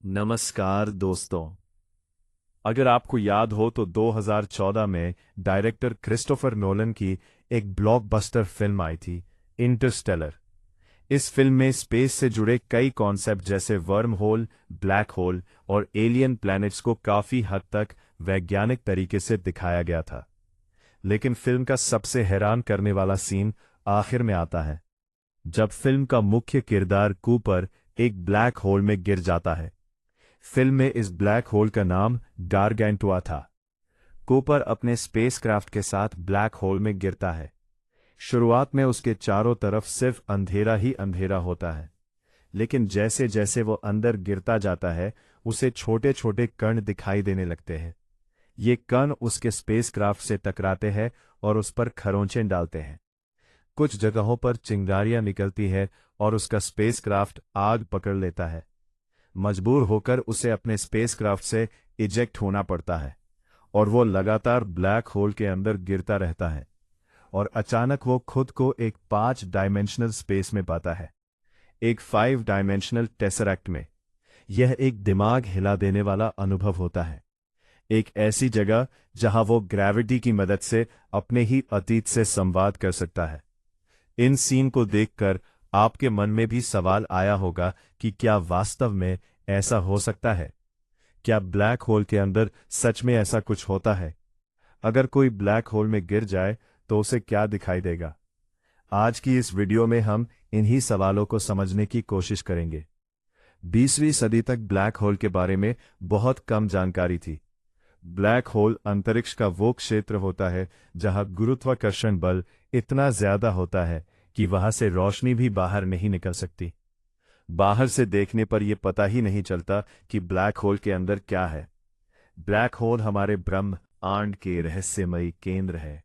नमस्कार दोस्तों। अगर आपको याद हो तो 2014 में डायरेक्टर क्रिस्टोफर नोलन की एक ब्लॉकबस्टर फिल्म आई थी, इंटरस्टेलर। इस फिल्म में स्पेस से जुड़े कई कॉन्सेप्ट जैसे वर्म होल, ब्लैक होल और एलियन प्लैनेट्स को काफी हद तक वैज्ञानिक तरीके से दिखाया गया था। लेकिन फिल्म का सबसे हैरान करने वाला सीन आखिर में आता है, जब फिल्म का मुख्य किरदार कूपर एक ब्लैक होल में गिर जाता है। फिल्म में इस ब्लैक होल का नाम गारगैंटुआ था। कूपर अपने स्पेसक्राफ्ट के साथ ब्लैक होल में गिरता है। शुरुआत में उसके चारों तरफ सिर्फ अंधेरा ही अंधेरा होता है, लेकिन जैसे जैसे वो अंदर गिरता जाता है उसे छोटे छोटे कण दिखाई देने लगते हैं। ये कण उसके स्पेसक्राफ्ट से टकराते हैं और उस पर खरोंचें डालते हैं। कुछ जगहों पर चिंगारियां निकलती है और उसका स्पेसक्राफ्ट आग पकड़ लेता है। मजबूर होकर उसे अपने स्पेसक्राफ्ट से इजेक्ट होना पड़ता है और वो लगातार ब्लैक होल के अंदर गिरता रहता है। और अचानक वो खुद को एक 5 डायमेंशनल स्पेस में पाता है, एक 5 डायमेंशनल टेसरैक्ट में। यह एक दिमाग हिला देने वाला अनुभव होता है, एक ऐसी जगह जहां वो ग्रेविटी की मदद से अपने ही अतीत से संवाद कर सकता है। इन सीन को देखकर आपके मन में भी सवाल आया होगा कि क्या वास्तव में ऐसा हो सकता है? क्या ब्लैक होल के अंदर सच में ऐसा कुछ होता है? अगर कोई ब्लैक होल में गिर जाए तो उसे क्या दिखाई देगा? आज की इस वीडियो में हम इन्हीं सवालों को समझने की कोशिश करेंगे। 20वीं सदी तक ब्लैक होल के बारे में बहुत कम जानकारी थी। ब्लैक होल अंतरिक्ष का वो क्षेत्र होता है जहां गुरुत्वाकर्षण बल इतना ज्यादा होता है कि वहां से रोशनी भी बाहर नहीं निकल सकती। बाहर से देखने पर यह पता ही नहीं चलता कि ब्लैक होल के अंदर क्या है। ब्लैक होल हमारे ब्रह्मांड के रहस्यमयी केंद्र है,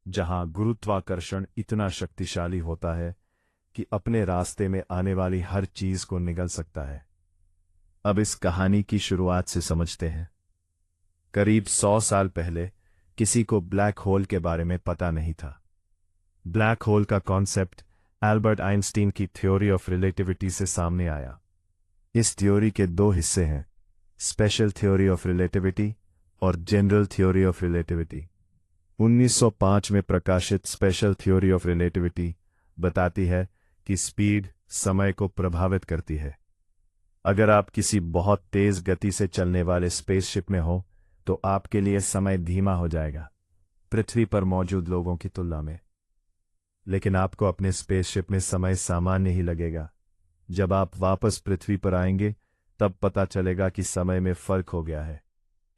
जहां गुरुत्वाकर्षण इतना शक्तिशाली होता है कि अपने रास्ते में आने वाली हर चीज को निगल सकता है। अब इस कहानी की शुरुआत से समझते हैं। करीब 100 साल पहले किसी को ब्लैक होल के बारे में पता नहीं था। ब्लैक होल का कॉन्सेप्ट एल्बर्ट आइंस्टीन की थ्योरी ऑफ रिलेटिविटी से सामने आया। इस थ्योरी के 2 हिस्से हैं, स्पेशल थ्योरी ऑफ रिलेटिविटी और जनरल थ्योरी ऑफ रिलेटिविटी। 1905 में प्रकाशित स्पेशल थ्योरी ऑफ रिलेटिविटी बताती है कि स्पीड समय को प्रभावित करती है। अगर आप किसी बहुत तेज गति से चलने वाले स्पेसशिप में हो तो आपके लिए समय धीमा हो जाएगा, पृथ्वी पर मौजूद लोगों की तुलना में। लेकिन आपको अपने स्पेसशिप में समय सामान्य ही लगेगा। जब आप वापस पृथ्वी पर आएंगे तब पता चलेगा कि समय में फर्क हो गया है।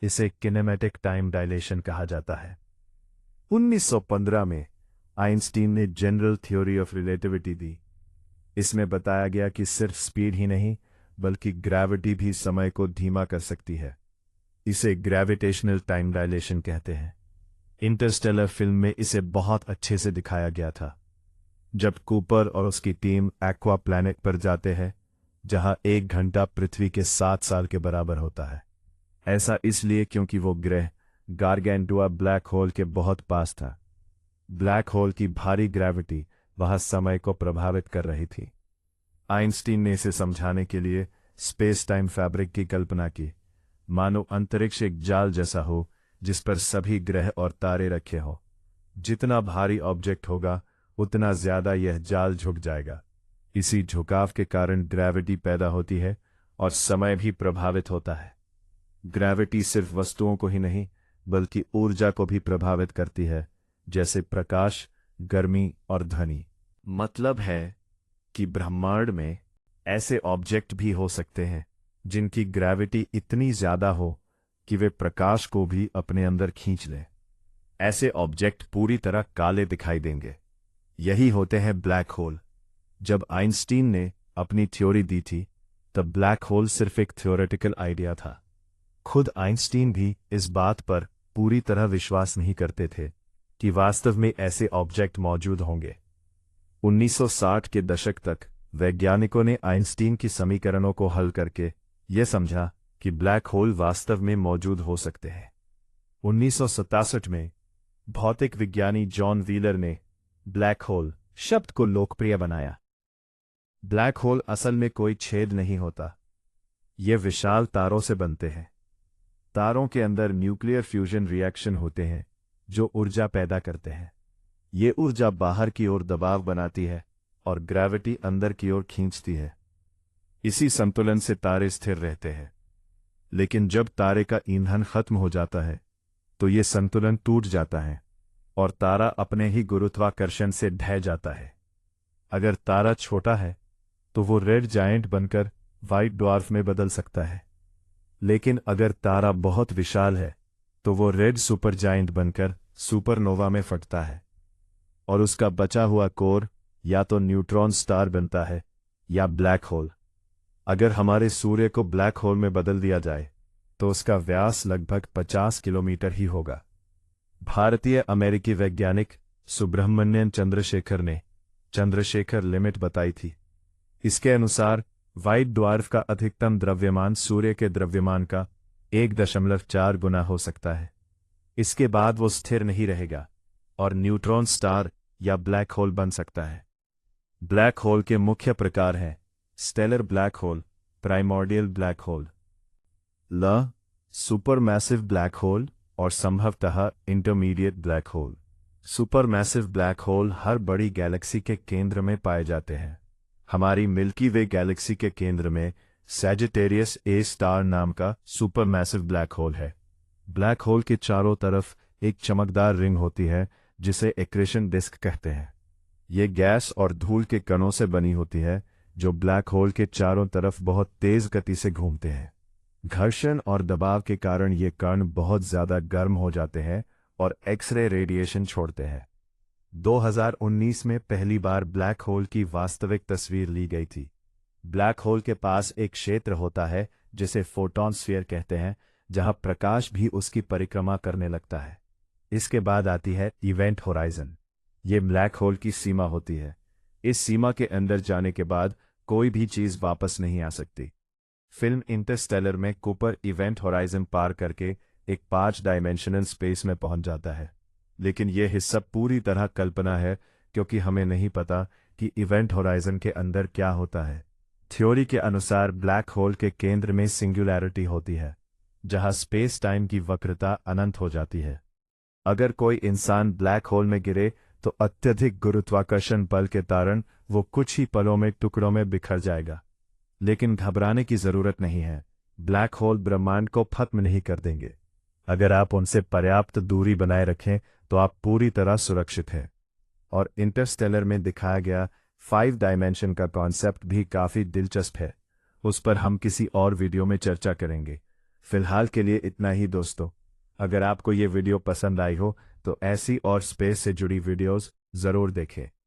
इसे किनेमैटिक टाइम डायलेशन कहा जाता है। 1915 में आइंस्टीन ने जनरल थ्योरी ऑफ रिलेटिविटी दी। इसमें बताया गया कि सिर्फ स्पीड ही नहीं बल्कि ग्रेविटी भी समय को धीमा कर सकती है। इसे ग्रेविटेशनल टाइम डायलेशन कहते हैं। इंटरस्टेलर फिल्म में इसे बहुत अच्छे से दिखाया गया था। जब कूपर और उसकी टीम एक्वा प्लैनेट पर जाते हैं, जहां 1 घंटा पृथ्वी के 7 साल के बराबर होता है। ऐसा इसलिए क्योंकि वो ग्रह गारगैंटुआ ब्लैक होल के बहुत पास था। ब्लैक होल की भारी ग्रेविटी वहां समय को प्रभावित कर रही थी। आइंस्टीन ने इसे समझाने के लिए स्पेस टाइम फैब्रिक की कल्पना की, मानो अंतरिक्ष एक जाल जैसा हो जिस पर सभी ग्रह और तारे रखे हो। जितना भारी ऑब्जेक्ट होगा उतना ज्यादा यह जाल झुक जाएगा। इसी झुकाव के कारण ग्रेविटी पैदा होती है और समय भी प्रभावित होता है। ग्रेविटी सिर्फ वस्तुओं को ही नहीं बल्कि ऊर्जा को भी प्रभावित करती है, जैसे प्रकाश, गर्मी और ध्वनि। मतलब है कि ब्रह्मांड में ऐसे ऑब्जेक्ट भी हो सकते हैं जिनकी ग्रेविटी इतनी ज्यादा हो कि वे प्रकाश को भी अपने अंदर खींच लें। ऐसे ऑब्जेक्ट पूरी तरह काले दिखाई देंगे। यही होते हैं ब्लैक होल। जब आइंस्टीन ने अपनी थ्योरी दी थी तब ब्लैक होल सिर्फ एक थ्योरेटिकल आइडिया था। खुद आइंस्टीन भी इस बात पर पूरी तरह विश्वास नहीं करते थे कि वास्तव में ऐसे ऑब्जेक्ट मौजूद होंगे। 1960 के दशक तक वैज्ञानिकों ने आइंस्टीन की समीकरणों को हल करके यह समझा कि ब्लैक होल वास्तव में मौजूद हो सकते हैं। 1967 में भौतिक विज्ञानी जॉन व्हीलर ने ब्लैक होल शब्द को लोकप्रिय बनाया। ब्लैक होल असल में कोई छेद नहीं होता, ये विशाल तारों से बनते हैं। तारों के अंदर न्यूक्लियर फ्यूजन रिएक्शन होते हैं जो ऊर्जा पैदा करते हैं। ये ऊर्जा बाहर की ओर दबाव बनाती है और ग्रेविटी अंदर की ओर खींचती है। इसी संतुलन से तारे स्थिर रहते हैं। लेकिन जब तारे का ईंधन खत्म हो जाता है तो ये संतुलन टूट जाता है और तारा अपने ही गुरुत्वाकर्षण से ढह जाता है। अगर तारा छोटा है तो वो रेड जायंट बनकर व्हाइट ड्वार्फ में बदल सकता है। लेकिन अगर तारा बहुत विशाल है तो वो रेड सुपर जायंट बनकर सुपरनोवा में फटता है और उसका बचा हुआ कोर या तो न्यूट्रॉन स्टार बनता है या ब्लैक होल। अगर हमारे सूर्य को ब्लैक होल में बदल दिया जाए तो उसका व्यास लगभग 50 किलोमीटर ही होगा। भारतीय अमेरिकी वैज्ञानिक सुब्रह्मण्यन चंद्रशेखर ने चंद्रशेखर लिमिट बताई थी। इसके अनुसार व्हाइट ड्वार्फ का अधिकतम द्रव्यमान सूर्य के द्रव्यमान का 1.4 गुना हो सकता है। इसके बाद वो स्थिर नहीं रहेगा और न्यूट्रॉन स्टार या ब्लैक होल बन सकता है। ब्लैक होल के मुख्य प्रकार हैं stellar black hole, primordial black hole, supermassive black hole और संभवतः intermediate black hole. Supermassive black hole हर बड़ी गैलेक्सी के केंद्र में पाए जाते हैं। हमारी मिल्की वे गैलेक्सी के केंद्र में सैजिटेरियस ए स्टार नाम का सुपरमैसिव ब्लैक होल है। ब्लैक होल के चारों तरफ एक चमकदार रिंग होती है जिसे एक्रेशन डिस्क कहते हैं। ये गैस और धूल के कणों से बनी होती है जो ब्लैक होल के चारों तरफ बहुत तेज गति से घूमते हैं। घर्षण और दबाव के कारण ये कण बहुत ज्यादा गर्म हो जाते हैं और एक्स-रे रेडिएशन छोड़ते हैं। 2019 में पहली बार ब्लैक होल की वास्तविक तस्वीर ली गई थी। ब्लैक होल के पास एक क्षेत्र होता है जिसे फोटॉन स्फीयर कहते हैं, जहां प्रकाश भी उसकी परिक्रमा करने लगता है। इसके बाद आती है इवेंट होराइजन। ये ब्लैक होल की सीमा होती है। इस सीमा के अंदर जाने के बाद कोई भी चीज वापस नहीं आ सकती। फिल्म इंटरस्टेलर में कूपर इवेंट होराइजन पार करके एक 5 डायमेंशनल स्पेस में पहुंच जाता है। लेकिन यह हिस्सा पूरी तरह कल्पना है क्योंकि हमें नहीं पता कि इवेंट होराइजन के अंदर क्या होता है। थ्योरी के अनुसार ब्लैक होल के केंद्र में सिंगुलैरिटी होती है जहां स्पेस टाइम की वक्रता अनंत हो जाती है। अगर कोई इंसान ब्लैक होल में गिरे तो अत्यधिक गुरुत्वाकर्षण बल के कारण वो कुछ ही पलों में टुकड़ों में बिखर जाएगा। लेकिन घबराने की जरूरत नहीं है। ब्लैक होल ब्रह्मांड को खत्म नहीं कर देंगे। अगर आप उनसे पर्याप्त दूरी बनाए रखें तो आप पूरी तरह सुरक्षित हैं। और इंटरस्टेलर में दिखाया गया 5 डायमेंशन का कॉन्सेप्ट भी काफी दिलचस्प है। उस पर हम किसी और वीडियो में चर्चा करेंगे। फिलहाल के लिए इतना ही दोस्तों। अगर आपको ये वीडियो पसंद आई हो तो ऐसी और स्पेस से जुड़ी वीडियोस जरूर देखें।